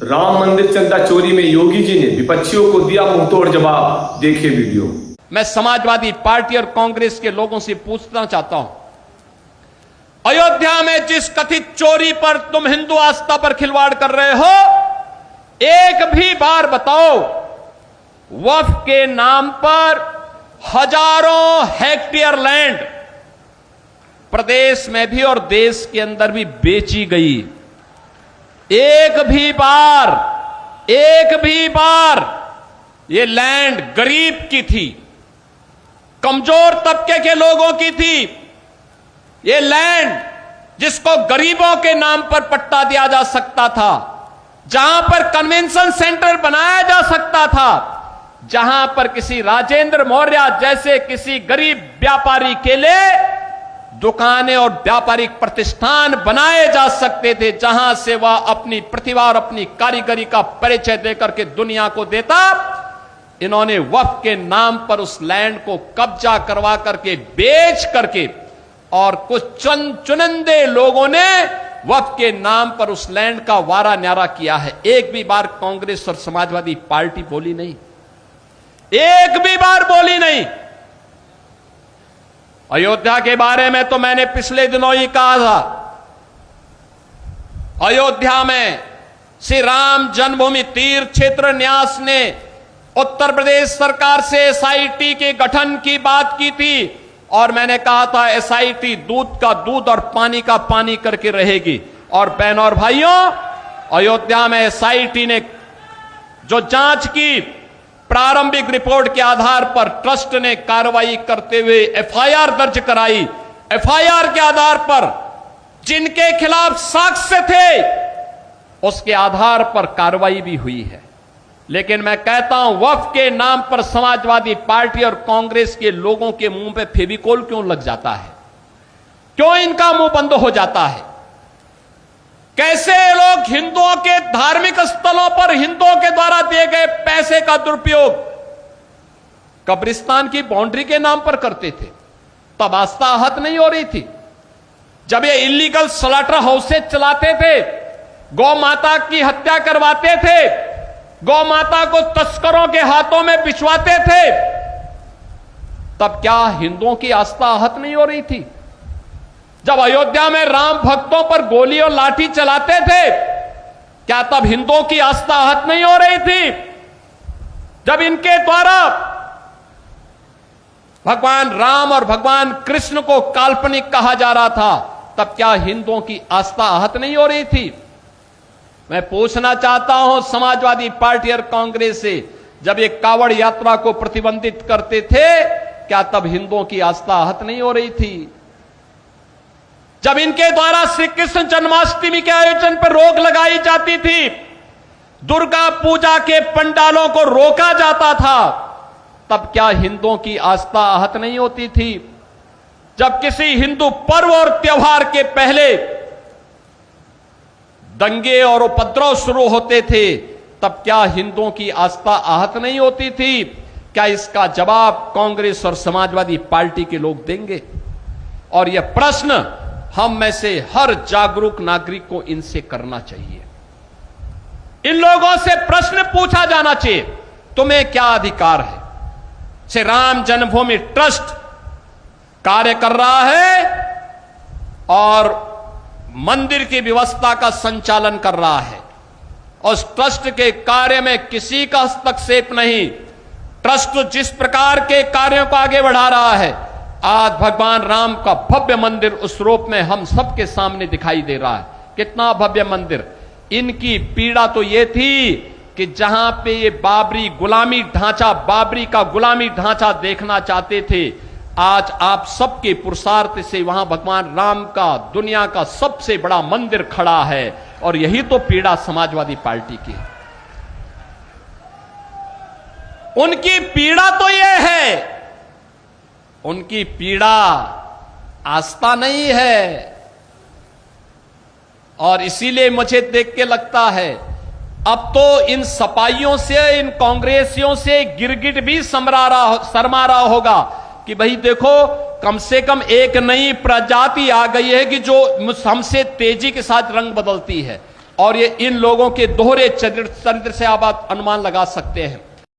राम मंदिर चंदा चोरी में योगी जी ने विपक्षियों को दिया मुंहतोड़ जवाब। देखिए वीडियो। मैं समाजवादी पार्टी और कांग्रेस के लोगों से पूछना चाहता हूं, अयोध्या में जिस कथित चोरी पर तुम हिंदू आस्था पर खिलवाड़ कर रहे हो, एक भी बार बताओ वक्फ के नाम पर हजारों हेक्टेयर लैंड प्रदेश में भी और देश के अंदर भी बेची गई। एक भी बार ये लैंड गरीब की थी, कमजोर तबके के लोगों की थी। ये लैंड जिसको गरीबों के नाम पर पट्टा दिया जा सकता था, जहां पर कन्वेंशन सेंटर बनाया जा सकता था, जहां पर किसी राजेंद्र मौर्य जैसे किसी गरीब व्यापारी के लिए दुकानें और व्यापारिक प्रतिष्ठान बनाए जा सकते थे, जहां से वह अपनी प्रतिभा और अपनी कारीगरी का परिचय देकर के दुनिया को देता। इन्होंने वक्फ के नाम पर उस लैंड को कब्जा करवा करके बेच करके, और कुछ चुनिंदे लोगों ने वक्फ के नाम पर उस लैंड का वारा न्यारा किया है। एक भी बार कांग्रेस और समाजवादी पार्टी बोली नहीं, एक भी बार बोली नहीं। अयोध्या के बारे में तो मैंने पिछले दिनों ही कहा था, अयोध्या में श्री राम जन्मभूमि तीर्थ क्षेत्र न्यास ने उत्तर प्रदेश सरकार से एसआईटी के गठन की बात की थी, और मैंने कहा था एसआईटी दूध का दूध और पानी का पानी करके रहेगी। और बहनों और भाइयों, अयोध्या में एसआईटी ने जो जांच की, प्रारंभिक रिपोर्ट के आधार पर ट्रस्ट ने कार्रवाई करते हुए एफआईआर दर्ज कराई। एफआईआर के आधार पर जिनके खिलाफ साक्ष्य थे, उसके आधार पर कार्रवाई भी हुई है। लेकिन मैं कहता हूं, वक्फ के नाम पर समाजवादी पार्टी और कांग्रेस के लोगों के मुंह पे फेविकोल क्यों लग जाता है? क्यों इनका मुंह बंद हो जाता है? कैसे लोग हिंदुओं के धार्मिक स्थलों पर हिंदुओं के द्वारा दिए गए पैसे का दुरुपयोग कब्रिस्तान की बाउंड्री के नाम पर करते थे? तब आस्था आहत नहीं हो रही थी। जब ये इलीगल स्लॉटर हाउसेज चलाते थे, गौ माता की हत्या करवाते थे, गौ माता को तस्करों के हाथों में बिछवाते थे, तब क्या हिंदुओं की आस्था आहत नहीं हो रही थी? जब अयोध्या में राम भक्तों पर गोली और लाठी चलाते थे, क्या तब हिंदुओं की आस्था आहत नहीं हो रही थी? जब इनके द्वारा भगवान राम और भगवान कृष्ण को काल्पनिक कहा जा रहा था, तब क्या हिंदुओं की आस्था आहत नहीं हो रही थी? मैं पूछना चाहता हूं समाजवादी पार्टी और कांग्रेस से, जब ये कावड़ यात्रा को प्रतिबंधित करते थे, क्या तब हिंदुओं की आस्था आहत नहीं हो रही थी? जब इनके द्वारा श्री कृष्ण जन्माष्टमी के आयोजन पर रोक लगाई जाती थी, दुर्गा पूजा के पंडालों को रोका जाता था, तब क्या हिंदुओं की आस्था आहत नहीं होती थी? जब किसी हिंदू पर्व और त्योहार के पहले दंगे और उपद्रव शुरू होते थे, तब क्या हिंदुओं की आस्था आहत नहीं होती थी? क्या इसका जवाब कांग्रेस और समाजवादी पार्टी के लोग देंगे? और यह प्रश्न हम में से हर जागरूक नागरिक को इनसे करना चाहिए। इन लोगों से प्रश्न पूछा जाना चाहिए, तुम्हें क्या अधिकार है? श्री राम जन्मभूमि ट्रस्ट कार्य कर रहा है और मंदिर की व्यवस्था का संचालन कर रहा है। उस ट्रस्ट के कार्य में किसी का हस्तक्षेप नहीं। ट्रस्ट जिस प्रकार के कार्यों को आगे बढ़ा रहा है, आज भगवान राम का भव्य मंदिर उस रूप में हम सबके सामने दिखाई दे रहा है। कितना भव्य मंदिर! इनकी पीड़ा तो यह थी कि जहां पे ये बाबरी का गुलामी ढांचा देखना चाहते थे, आज आप सबके पुरुषार्थ से वहां भगवान राम का दुनिया का सबसे बड़ा मंदिर खड़ा है। और यही तो पीड़ा समाजवादी पार्टी की है। उनकी पीड़ा तो यह है, उनकी पीड़ा आस्था नहीं है। और इसीलिए मुझे देख के लगता है, अब तो इन सपाइयों से, इन कांग्रेसियों से गिरगिट भी शर्मा रहा होगा कि भाई देखो, कम से कम एक नई प्रजाति आ गई है कि जो हमसे तेजी के साथ रंग बदलती है। और ये इन लोगों के दोहरे चरित्र से आप अनुमान लगा सकते हैं।